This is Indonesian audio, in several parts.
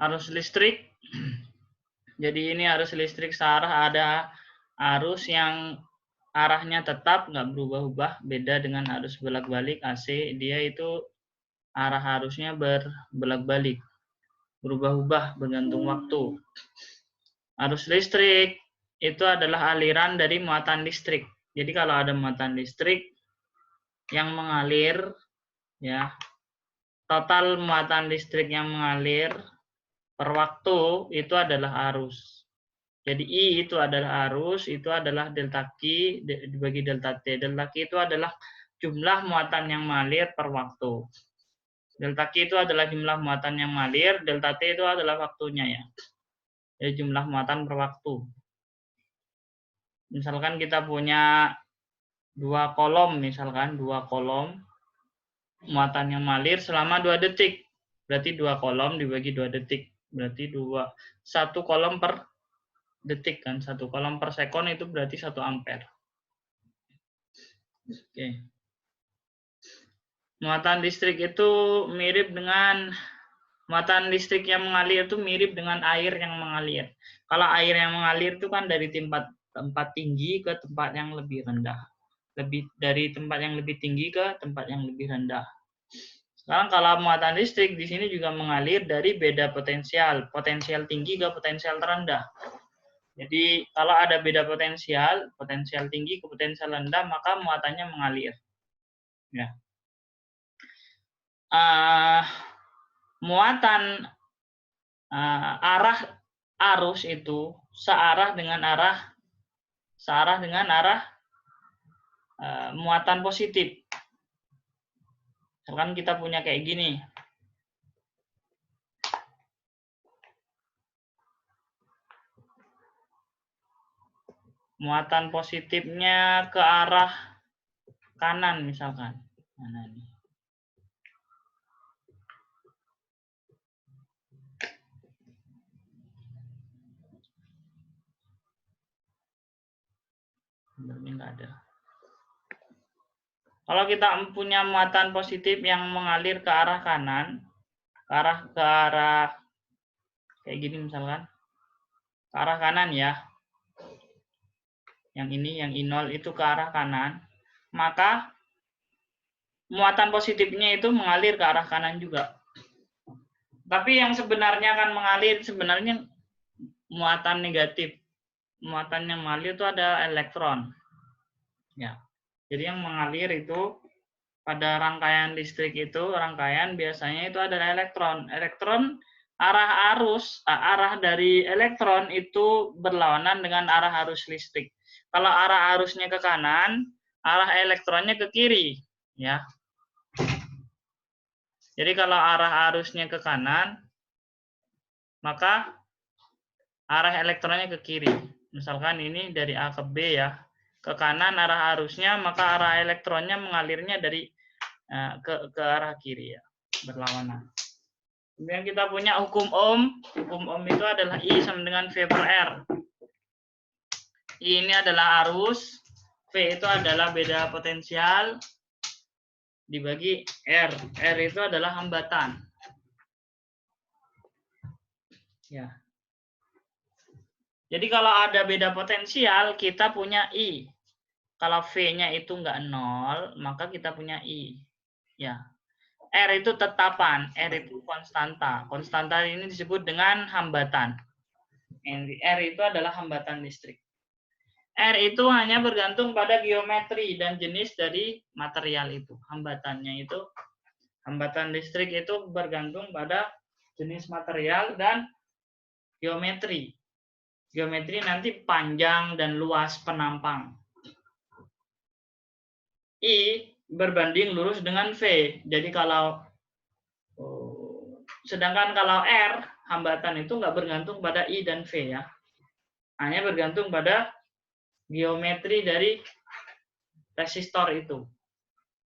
arus listrik. Jadi ini arus listrik searah, ada arus yang arahnya tetap, nggak berubah-ubah, beda dengan arus bolak-balik AC, dia itu arah arusnya berbolak-balik, berubah-ubah bergantung waktu. Arus listrik itu adalah aliran dari muatan listrik. Jadi kalau ada muatan listrik yang mengalir, ya, total muatan listrik yang mengalir per waktu itu adalah arus. Jadi I itu adalah arus, itu adalah delta Q dibagi delta T. Delta Q itu adalah jumlah muatan yang mengalir per waktu. Delta Q itu adalah jumlah muatan yang mengalir, delta T itu adalah waktunya ya. Jadi jumlah muatan per waktu. Misalkan kita punya dua kolom, misalkan dua kolom muatan yang mengalir selama 2 detik. Berarti 2 kolom dibagi 2 detik. Berarti 1 kolom per detik kan, 1 kolom per sekon itu berarti 1 ampere. Oke. Muatan listrik itu mirip dengan muatan listrik yang mengalir itu mirip dengan air yang mengalir. Kalau air yang mengalir itu kan dari tempat tinggi ke tempat yang lebih rendah. Dari tempat yang lebih tinggi ke tempat yang lebih rendah. Sekarang kalau muatan listrik di sini juga mengalir dari beda potensial tinggi ke potensial terendah. Jadi kalau ada beda potensial tinggi ke potensial rendah, maka muatannya mengalir. Ya. Muatan arah arus itu searah dengan arah muatan positif. Misalkan kita punya kayak gini. Muatan positifnya ke arah kanan misalkan. Mana nih? Sebenarnya nggak ada. Kalau kita punya muatan positif yang mengalir ke arah kanan, ke arah kayak gini misalkan, ke arah kanan ya. Yang ini, yang I0 itu ke arah kanan, maka muatan positifnya itu mengalir ke arah kanan juga. Tapi yang sebenarnya akan mengalir sebenarnya muatan negatif. Muatan yang mengalir itu ada elektron. Ya. Jadi yang mengalir itu pada rangkaian listrik itu, rangkaian biasanya itu adalah elektron. Elektron arah dari elektron itu berlawanan dengan arah arus listrik. Kalau arah arusnya ke kanan, arah elektronnya ke kiri, ya. Jadi kalau arah arusnya ke kanan, maka arah elektronnya ke kiri. Misalkan ini dari A ke B ya, ke kanan arah arusnya, maka arah elektronnya mengalirnya dari ke arah kiri ya, berlawanan. Kemudian kita punya hukum Ohm. Hukum Ohm itu adalah I sama dengan V per R. I ini adalah arus, V itu adalah beda potensial, dibagi R. R itu adalah hambatan. Ya. Jadi kalau ada beda potensial, kita punya I. Kalau V-nya itu enggak 0, maka kita punya I. Ya. R itu tetapan, R itu konstanta. Konstanta ini disebut dengan hambatan. R itu adalah hambatan listrik. R itu hanya bergantung pada geometri dan jenis dari material itu. Hambatannya itu, hambatan listrik itu bergantung pada jenis material dan geometri. Geometri nanti panjang dan luas penampang. I berbanding lurus dengan V. Jadi sedangkan kalau R, hambatan itu nggak bergantung pada I dan V ya. Hanya bergantung pada geometri dari resistor itu.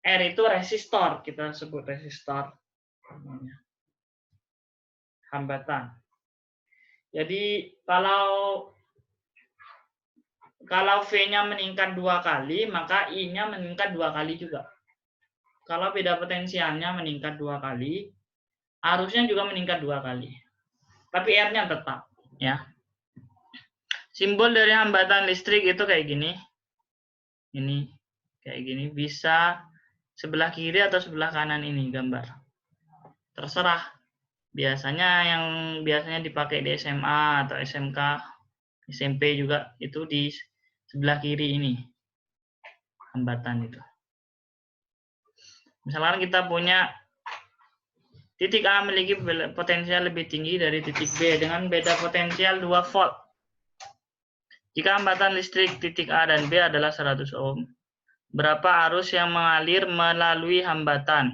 R itu resistor, kita sebut resistor. Hambatan. Jadi kalau V-nya meningkat 2 kali, maka I-nya meningkat 2 kali juga. Kalau beda potensialnya meningkat 2 kali, arusnya juga meningkat 2 kali. tapi R-nya tetap, ya. Simbol dari hambatan listrik itu kayak gini. Ini kayak gini, bisa sebelah kiri atau sebelah kanan ini gambar. Terserah. Biasanya dipakai di SMA atau SMK, SMP juga itu di sebelah kiri ini. Hambatan itu. Misalkan kita punya titik A memiliki potensial lebih tinggi dari titik B dengan beda potensial 2 volt. Jika hambatan listrik titik A dan B adalah 100 ohm, berapa arus yang mengalir melalui hambatan?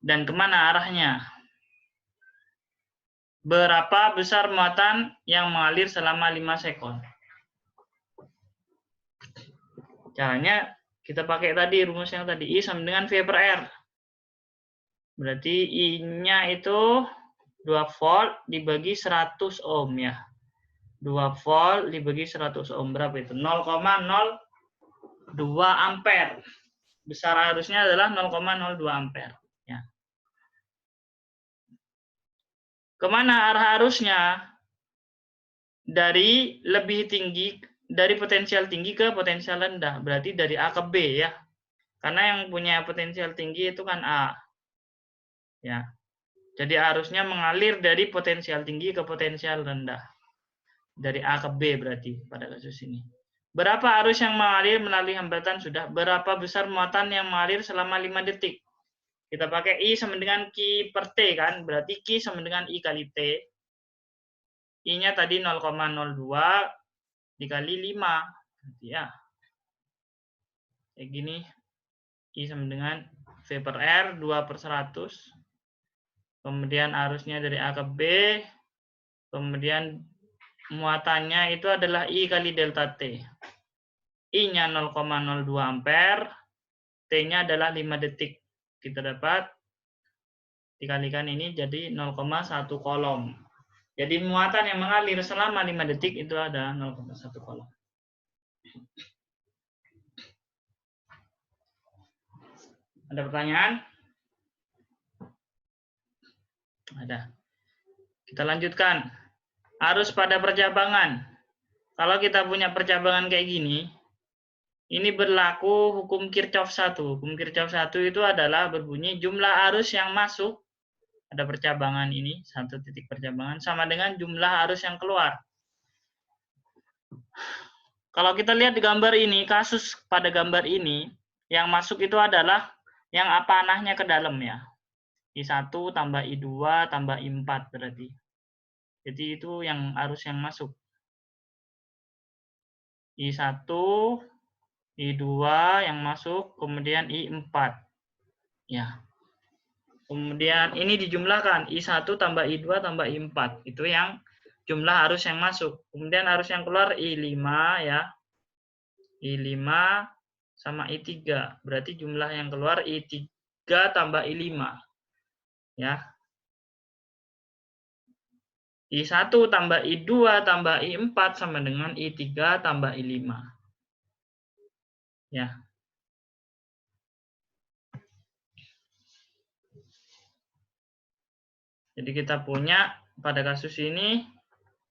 Dan kemana arahnya? Berapa besar muatan yang mengalir selama 5 sekund? Caranya kita pakai tadi rumusnya tadi, I sama dengan V per R. Berarti I-nya itu 2 volt dibagi 100 ohm ya. 2 volt dibagi 100 ohm berapa itu? 0,02 ampere. Besar arusnya adalah 0,02 ampere. Ya. Kemana arah arusnya? Dari lebih tinggi, dari potensial tinggi ke potensial rendah. Berarti dari A ke B ya. Karena yang punya potensial tinggi itu kan A. Ya. Jadi arusnya mengalir dari potensial tinggi ke potensial rendah. Dari A ke B berarti pada kasus ini. Berapa arus yang mengalir melalui hambatan sudah? Berapa besar muatan yang mengalir selama 5 detik? Kita pakai I sama dengan Q per T kan? Berarti Q sama dengan I kali T. I-nya tadi 0,02 dikali 5. Berarti ya. Kayak gini. I sama dengan V per R 2 per 100. Kemudian arusnya dari A ke B. Kemudian muatannya itu adalah I kali delta T. I-nya 0,02 ampere, T-nya adalah 5 detik. Kita dapat dikalikan ini jadi 0,1 kolom. Jadi muatan yang mengalir selama 5 detik itu ada 0,1 kolom. Ada pertanyaan? Ada. Kita lanjutkan. Arus pada percabangan. Kalau kita punya percabangan kayak gini, ini berlaku hukum Kirchhoff 1. Hukum Kirchhoff 1 itu adalah berbunyi jumlah arus yang masuk, ada percabangan ini, satu titik percabangan, sama dengan jumlah arus yang keluar. Kalau kita lihat di gambar ini, kasus pada gambar ini, yang masuk itu adalah yang panahnya ke dalam ya. I1 tambah I2 tambah I4 berarti. Jadi itu yang arus yang masuk. I1, I2 yang masuk, kemudian I4. Ya. Kemudian ini dijumlahkan, I1 tambah I2 tambah I4. Itu yang jumlah arus yang masuk. Kemudian arus yang keluar I5 ya. I5 sama I3. Berarti jumlah yang keluar I3 tambah I5. Ya. I1 tambah I2 tambah I4 sama dengan I3 tambah I5. Ya. Jadi kita punya pada kasus ini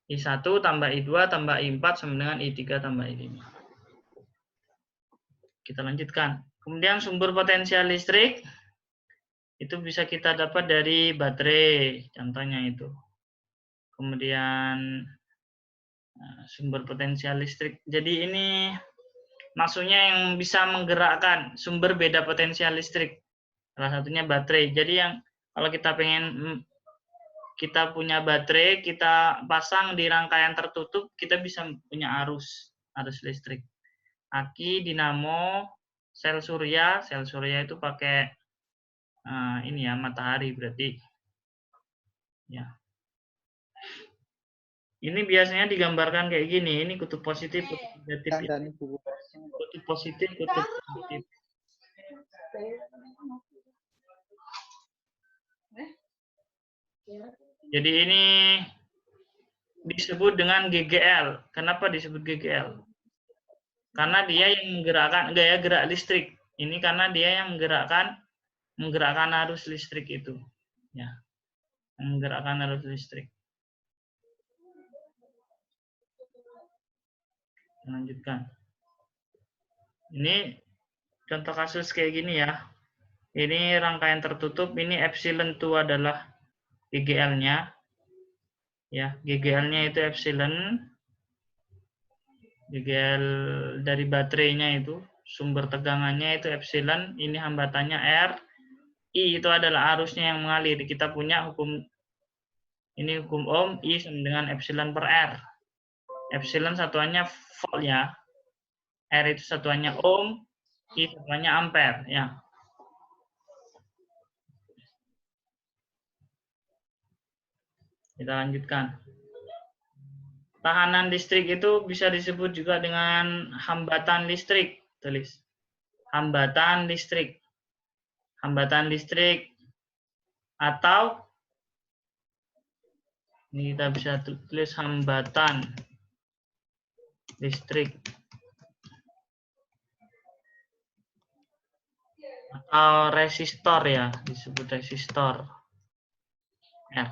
I1 tambah I2 tambah I4 sama dengan I3 tambah I5. Kita lanjutkan. Kemudian sumber potensial listrik itu bisa kita dapat dari baterai, contohnya itu. Kemudian sumber potensial listrik. Jadi ini maksudnya yang bisa menggerakkan sumber beda potensial listrik. Salah satunya baterai. Jadi yang kalau kita pengen kita punya baterai, kita pasang di rangkaian tertutup, kita bisa punya arus listrik. Aki, dinamo, sel surya itu pakai ini ya matahari berarti. Ya. Ini biasanya digambarkan kayak gini, ini kutub positif, kutub negatif. Kutub positif, kutub negatif. Jadi ini disebut dengan GGL. Kenapa disebut GGL? Karena dia yang menggerakkan gaya gerak listrik. Ini karena dia yang menggerakkan arus listrik itu. Ya. Menggerakkan arus listrik. Lanjutkan. Ini contoh kasus kayak gini ya. Ini rangkaian tertutup, ini epsilon itu adalah GGL-nya. Ya, GGL-nya itu epsilon. GGL dari baterainya itu, sumber tegangannya itu epsilon, ini hambatannya R. I itu adalah arusnya yang mengalir. Kita punya hukum ini hukum Ohm, I sama dengan epsilon per R. Epsilon satuannya volt ya. R itu satuannya Ohm, I satuannya ampere ya. Kita lanjutkan. Tahanan listrik itu bisa disebut juga dengan hambatan listrik. Tulis. Hambatan listrik. Hambatan listrik atau ini kita bisa tulis hambatan listrik atau resistor ya, disebut resistor R.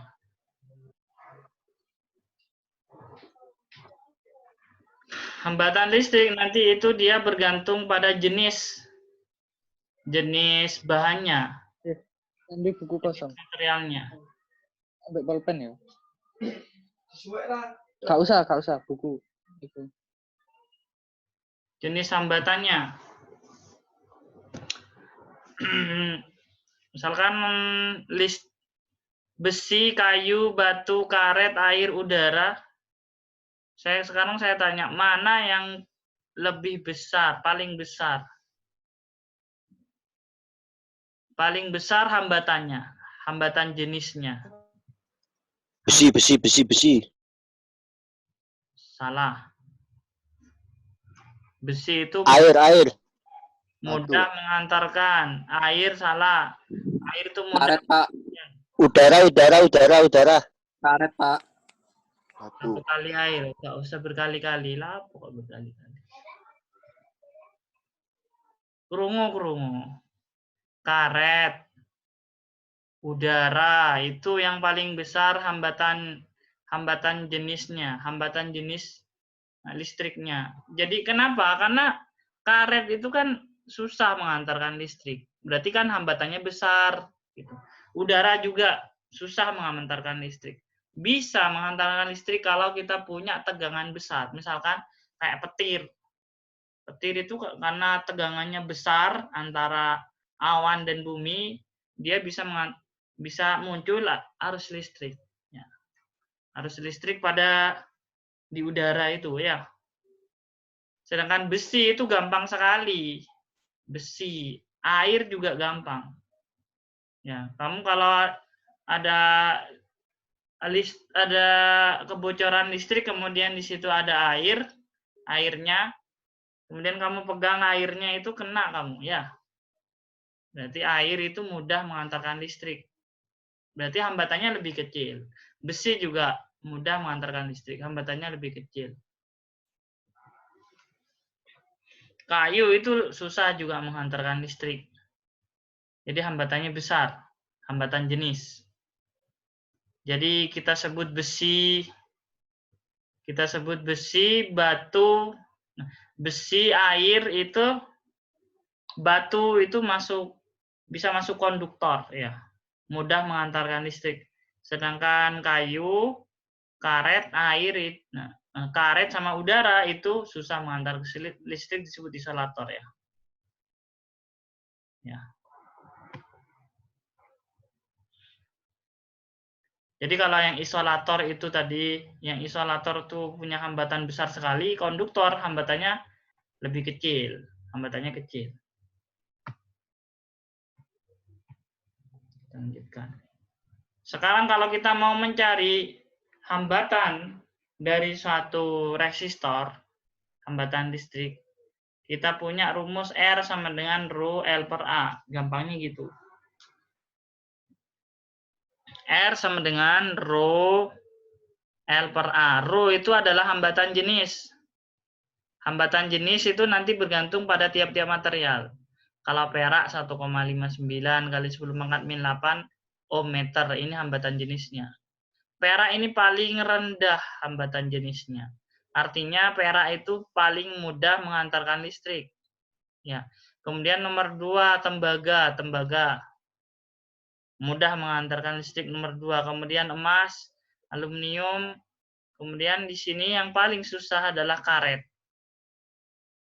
Hambatan listrik nanti itu dia bergantung pada jenis bahannya. Ambil buku kosong. Materialnya. Ambil pulpen ya. Gak usah buku itu. Jenis hambatannya. Misalkan besi, kayu, batu, karet, air, udara. Sekarang saya tanya, mana yang lebih besar, paling besar? Paling besar hambatannya, hambatan jenisnya. Besi. Salah. Besi itu Air. mudah mengantarkan. Air salah. Air itu mudah. Karet, Pak. Udara. Karet, Pak. Satu kali air, nggak usah berkali-kali lah, pokok berkali-kali. Kerungu. Karet, udara itu yang paling besar hambatan jenisnya, hambatan jenis listriknya. Jadi kenapa? Karena karet itu kan susah mengantarkan listrik. Berarti kan hambatannya besar. Gitu. Udara juga susah mengantarkan listrik. Bisa mengantarkan listrik kalau kita punya tegangan besar. Misalkan kayak petir. Petir itu karena tegangannya besar antara awan dan bumi, dia bisa muncul arus listrik. Ya. Arus listrik di udara itu ya. Sedangkan besi itu gampang sekali. Besi, air juga gampang. Ya, kamu kalau ada kebocoran listrik, kemudian di situ ada airnya, kemudian kamu pegang airnya itu kena kamu, ya. Berarti air itu mudah mengantarkan listrik. Berarti hambatannya lebih kecil. Besi juga mudah mengantarkan listrik, hambatannya lebih kecil. Kayu itu susah juga menghantarkan listrik. Jadi hambatannya besar, hambatan jenis. Jadi kita sebut besi, batu, besi, air itu, batu itu bisa masuk konduktor ya, mudah mengantarkan listrik. Sedangkan kayu, karet, air, karet sama udara itu susah mengantar listrik, disebut isolator ya. Ya. Jadi kalau yang isolator itu tadi, yang isolator itu punya hambatan besar sekali, konduktor hambatannya lebih kecil, hambatannya kecil. Lanjutkan. Sekarang kalau kita mau mencari hambatan dari suatu resistor, hambatan listrik, kita punya rumus R sama dengan Rho L per A. Gampangnya gitu. R sama dengan Rho L per A. Rho itu adalah hambatan jenis. Hambatan jenis itu nanti bergantung pada tiap-tiap material. Kalau perak 1,59 kali 10 pangkat min 8 ohm meter, ini hambatan jenisnya. Perak ini paling rendah hambatan jenisnya. Artinya perak itu paling mudah mengantarkan listrik. Ya. Kemudian nomor 2 tembaga, mudah mengantarkan listrik nomor 2. Kemudian emas, aluminium. Kemudian di sini yang paling susah adalah karet.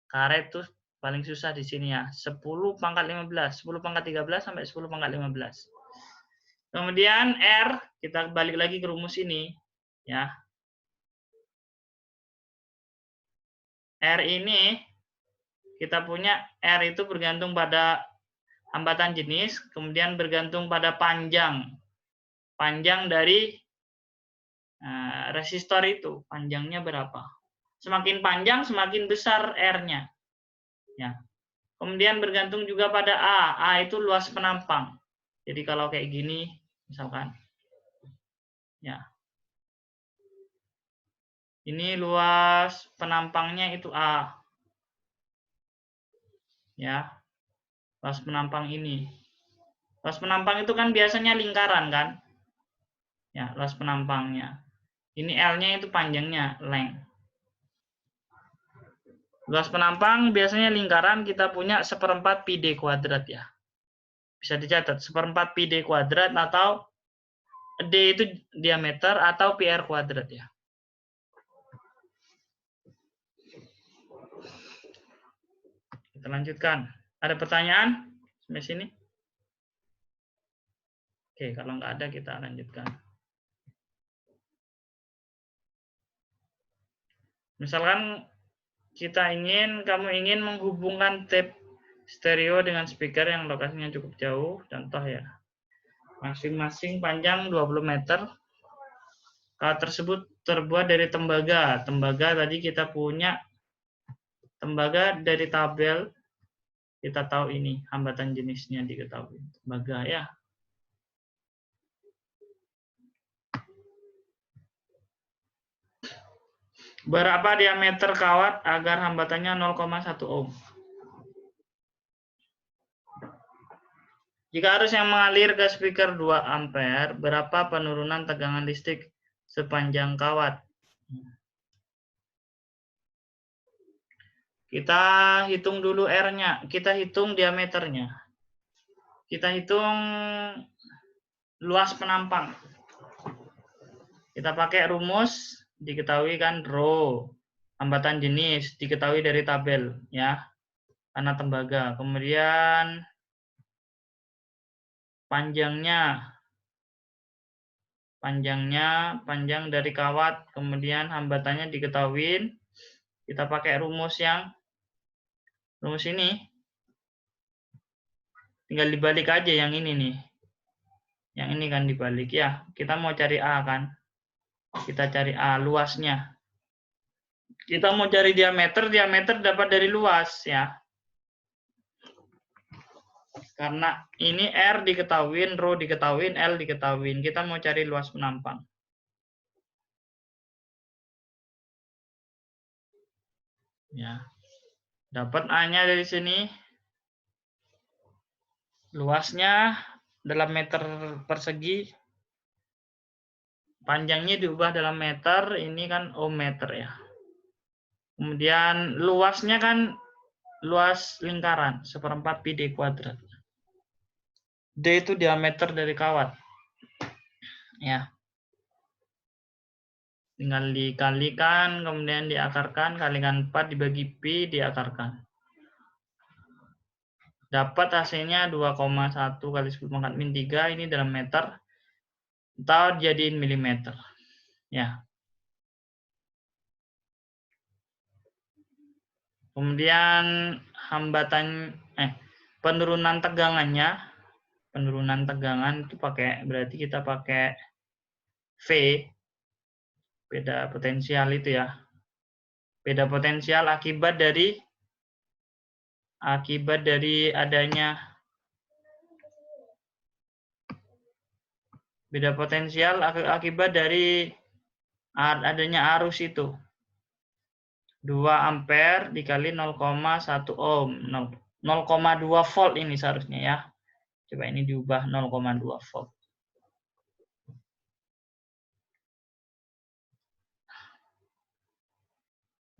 Karet tuh paling susah di sini ya. 10 pangkat 15, 10 pangkat 13 sampai 10 pangkat 15. Kemudian R, kita balik lagi ke rumus ini ya. R ini kita punya R itu bergantung pada hambatan jenis, kemudian bergantung pada panjang dari resistor itu, panjangnya berapa. Semakin panjang semakin besar R-nya. Ya. Kemudian bergantung juga pada A itu luas penampang. Jadi kalau kayak gini misalkan ya. Ini luas penampangnya itu A. Ya. Luas penampang ini. Luas penampang itu kan biasanya lingkaran kan? Ya, luas penampangnya. Ini L-nya itu panjangnya, length. Luas penampang biasanya lingkaran kita punya 1/4 pi d kuadrat ya. Bisa dicatat 1/4 pi d kuadrat atau d itu diameter atau pi r kuadrat ya. Kita lanjutkan. Ada pertanyaan sampai sini? Oke, kalau nggak ada kita lanjutkan. Misalkan kamu ingin menghubungkan tape stereo dengan speaker yang lokasinya cukup jauh, contoh ya. Masing-masing panjang 20 meter. Kawat tersebut terbuat dari tembaga. Tembaga tadi kita punya tembaga dari tabel. Kita tahu ini hambatan jenisnya diketahui. Tembaga ya. Berapa diameter kawat agar hambatannya 0,1 ohm? Jika arus yang mengalir ke speaker 2 ampere, berapa penurunan tegangan listrik sepanjang kawat? Kita hitung dulu R-nya, kita hitung diameternya. Kita hitung luas penampang. Kita pakai rumus, diketahui kan rho, hambatan jenis, diketahui dari tabel ya, karena tembaga. Kemudian panjang dari kawat, kemudian hambatannya diketahui. Kita pakai rumus ini. Tinggal dibalik aja yang ini nih. Yang ini kan dibalik ya. Kita mau cari A kan. Kita cari A, luasnya. Kita mau cari diameter dapat dari luas ya. Karena ini R diketahuin, rho diketahuin, L diketahuin. Kita mau cari luas penampang. Ya. Dapat A-nya dari sini. Luasnya dalam meter persegi. Panjangnya diubah dalam meter, ini kan ohm meter ya. Kemudian luasnya kan luas lingkaran, 1/4 pi d kuadrat. D itu diameter dari kawat. Ya. Tinggal dikalikan, kemudian diakarkan, kalikan 4 dibagi pi, diakarkan. Dapat hasilnya 2,1 kali 10⁻³ ini dalam meter. Atau jadiin milimeter. Ya. Kemudian penurunan tegangannya, penurunan tegangan itu berarti kita pakai V, beda potensial itu ya. Beda potensial akibat dari adanya beda potensial akibat dari adanya arus itu. 2 ampere dikali 0,1 ohm. 0,2 volt ini seharusnya ya. Coba ini diubah 0,2 volt.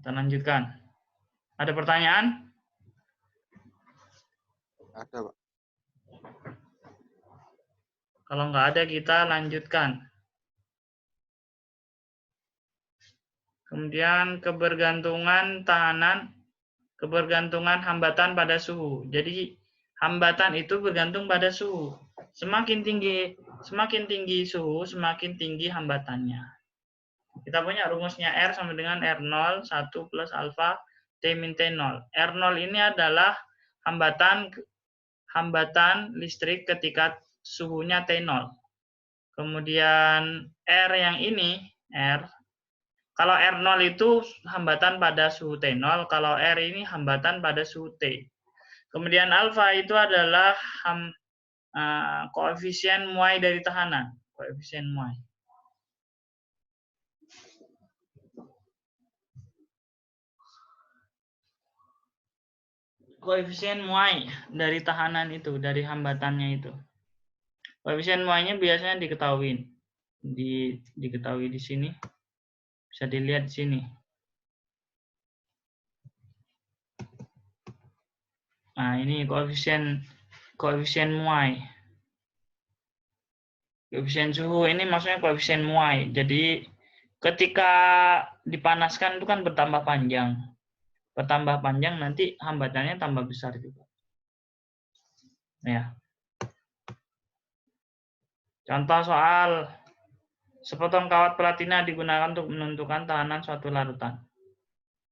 Kita lanjutkan. Ada pertanyaan? Ada, Pak. Kalau nggak ada, kita lanjutkan. Kemudian kebergantungan hambatan pada suhu. Jadi hambatan itu bergantung pada suhu. Semakin tinggi suhu, semakin tinggi hambatannya. Kita punya rumusnya R sama dengan R0, 1 plus alfa T min T0. R0 ini adalah hambatan listrik ketika suhunya T0. Kemudian R yang ini, kalau R0 itu hambatan pada suhu T0, kalau R ini hambatan pada suhu T. Kemudian alfa itu adalah koefisien muai dari tahanan. Koefisien muai. Koefisien muai dari tahanan itu, dari hambatannya itu. Koefisien muainya biasanya diketahui di sini. Bisa dilihat di sini. Nah, ini koefisien muai. Koefisien suhu ini maksudnya koefisien muai. Jadi ketika dipanaskan itu kan bertambah panjang. Bertambah panjang nanti hambatannya tambah besar juga. Ya. Contoh soal sepotong kawat platina digunakan untuk menentukan tahanan suatu larutan.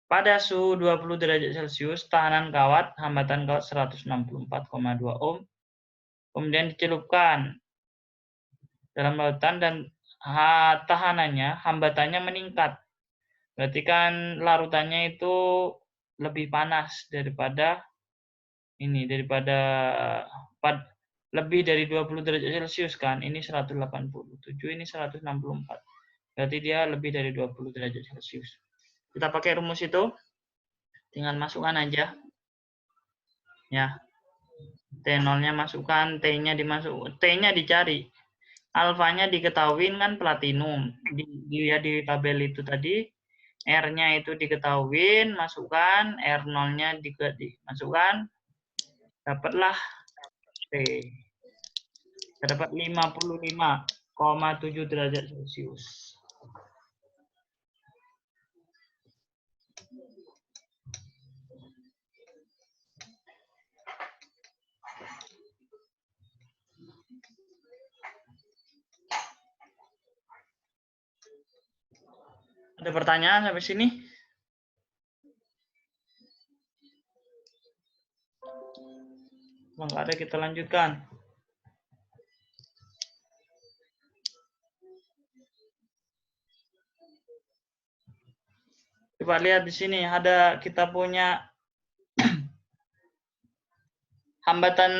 Pada suhu 20 derajat Celcius, tahanan kawat, hambatan kawat 164,2 ohm, kemudian dicelupkan dalam larutan dan tahanannya, hambatannya meningkat. Berarti kan larutannya itu lebih panas daripada lebih dari 20 derajat Celcius kan. Ini 187, ini 164. Berarti dia lebih dari 20 derajat Celcius. Kita pakai rumus itu. Tinggal masukkan aja. Ya. T0-nya masukkan, T-nya dicari. Alfanya diketahui kan platinum. Di tabel itu tadi R-nya itu diketahui, masukkan, R0-nya dimasukkan, dapatlah T. Kita dapat 55,7 derajat Celcius. Ada pertanyaan sampai sini? Kalau nggak ada, kita lanjutkan. Coba lihat di sini, kita punya hambatan,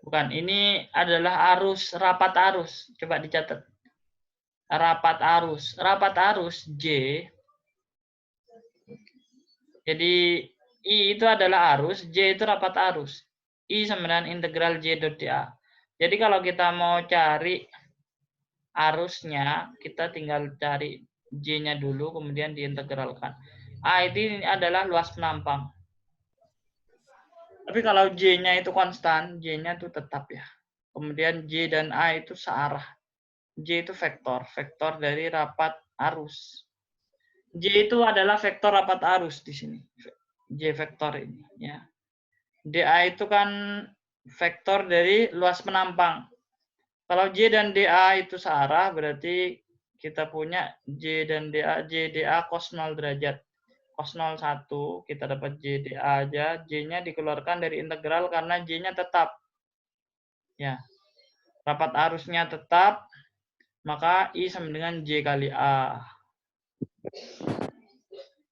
bukan, ini adalah rapat arus. Coba dicatat. Rapat arus J. Jadi I itu adalah arus, J itu rapat arus. I sama dengan integral J dot dA. Jadi kalau kita mau cari arusnya, kita tinggal cari J-nya dulu, kemudian diintegralkan. A ini adalah luas penampang. Tapi kalau J-nya itu konstan, J-nya itu tetap ya. Kemudian J dan A itu searah. J itu vektor dari rapat arus. J itu adalah vektor rapat arus di sini. J vektor ini ya. DA itu kan vektor dari luas penampang. Kalau J dan DA itu searah, berarti kita punya J dan DA, J DA cos 0 derajat. Cos 0 1, kita dapat J DA aja. J-nya dikeluarkan dari integral karena J-nya tetap. Ya. Rapat arusnya tetap, maka I sama dengan J kali A.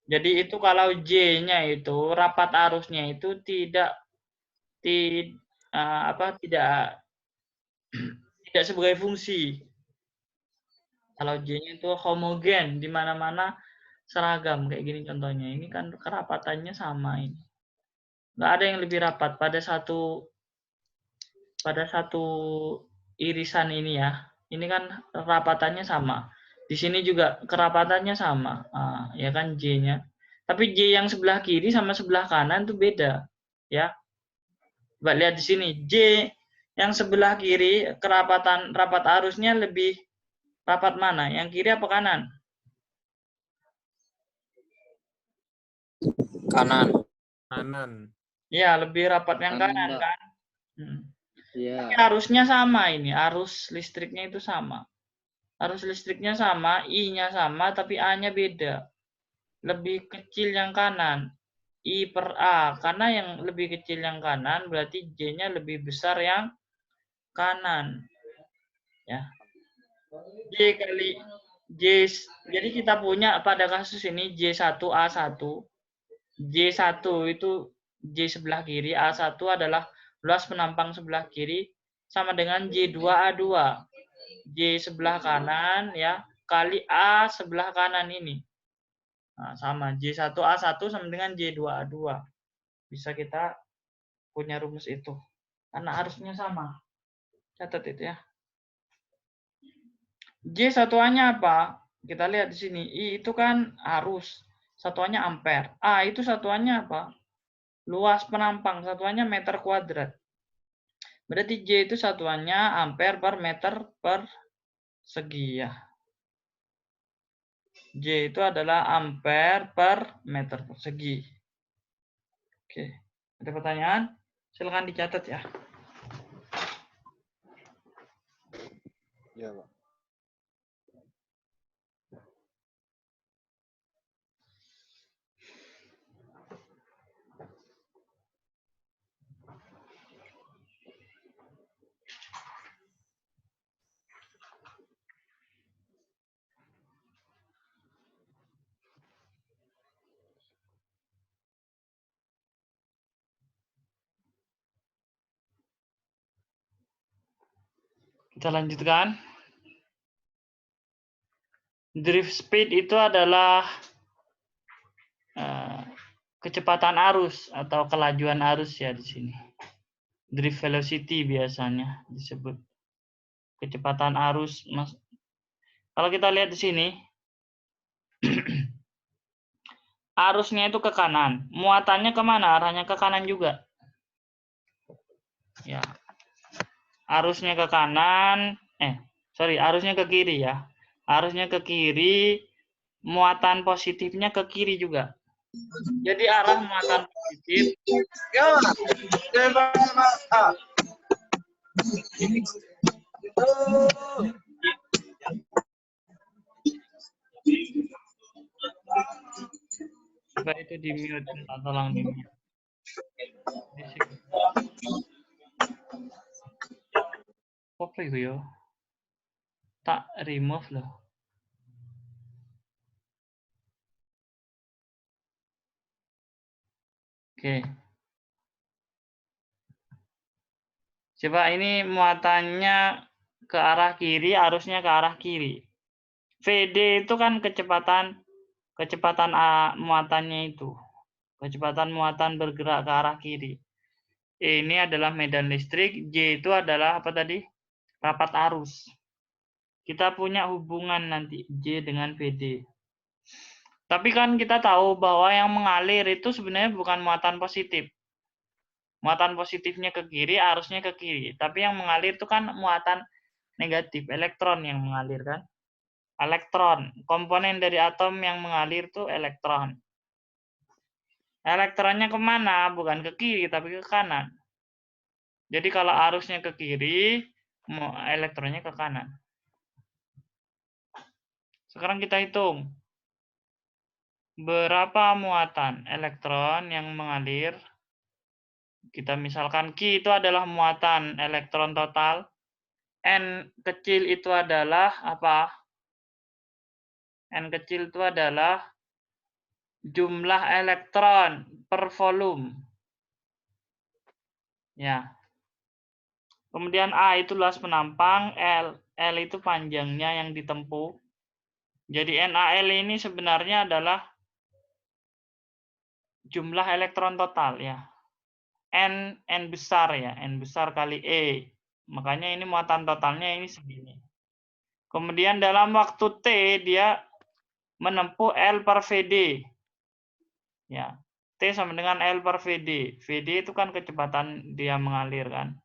Jadi itu kalau J-nya itu, rapat arusnya itu tidak sebagai fungsi. Kalau J-nya itu homogen, di mana-mana seragam kayak gini contohnya. Ini kan kerapatannya sama ini. Nggak ada yang lebih rapat pada satu irisan ini ya. Ini kan rapatannya sama. Di sini juga kerapatannya sama, ya kan J-nya. Tapi J yang sebelah kiri sama sebelah kanan itu beda, ya. Coba lihat di sini, J yang sebelah kiri kerapatan rapat arusnya lebih rapat mana? Yang kiri apa kanan? Kanan. Kanan. Ya, lebih rapat yang Kanan, kanan Pak. kan? Iya. Tapi arusnya sama ini, arus listriknya itu sama. Arus listriknya sama, I-nya sama, tapi A-nya beda. Lebih kecil yang kanan. I per A. Karena yang lebih kecil yang kanan, berarti J-nya lebih besar yang kanan. Ya. J kali J. Jadi kita punya pada kasus ini J1A1. J1 itu J sebelah kiri, A1 adalah luas penampang sebelah kiri sama dengan J2A2. J sebelah kanan ya kali A sebelah kanan ini. Nah, sama J1A1 sama dengan J2A2. Bisa kita punya rumus itu. Karena arusnya sama. Catat itu ya. J satuannya apa? Kita lihat di sini. I itu kan arus. Satuannya ampere. A itu satuannya apa? Luas penampang. Satuannya meter kuadrat. Berarti J itu satuannya ampere per meter per segi ya. J itu adalah ampere per meter persegi. Oke, ada pertanyaan? Silakan dicatat ya. Ya, Pak. Kita lanjutkan. Drift speed itu adalah kecepatan arus atau kelajuan arus ya di sini. Drift velocity biasanya disebut. Kecepatan arus. Kalau kita lihat di sini, arusnya itu ke kanan. Muatannya kemana? Arahnya ke kanan juga. Ya. Arusnya ke kanan. Arusnya ke kiri ya. Arusnya ke kiri. Muatan positifnya ke kiri juga. Jadi arah muatan positif coba itu di mute, tolong di mute. Apa itu ya? Tak remove loh. Oke. Coba ini muatannya ke arah kiri, arusnya ke arah kiri. VD itu kan kecepatan muatannya itu. Kecepatan muatan bergerak ke arah kiri. Ini adalah medan listrik, J itu adalah apa tadi? Rapat arus. Kita punya hubungan nanti J dengan VD. Tapi kan kita tahu bahwa yang mengalir itu sebenarnya bukan muatan positif. Muatan positifnya ke kiri, arusnya ke kiri. Tapi yang mengalir itu kan muatan negatif, elektron yang mengalir kan. Elektron, komponen dari atom yang mengalir itu elektron. Elektronnya kemana? Bukan ke kiri, tapi ke kanan. Jadi kalau arusnya ke kiri, elektronnya ke kanan. Sekarang kita hitung. Berapa muatan elektron yang mengalir? Kita misalkan Q itu adalah muatan elektron total. N kecil itu adalah apa? N kecil itu adalah jumlah elektron per volume. Ya. Kemudian A itu luas penampang, L itu panjangnya yang ditempuh. Jadi NaL ini sebenarnya adalah jumlah elektron total ya. N besar ya, N besar kali E. Makanya ini muatan totalnya ini segini. Kemudian dalam waktu T dia menempuh L per VD. Ya. T sama dengan L per VD. VD itu kan kecepatan dia mengalir kan.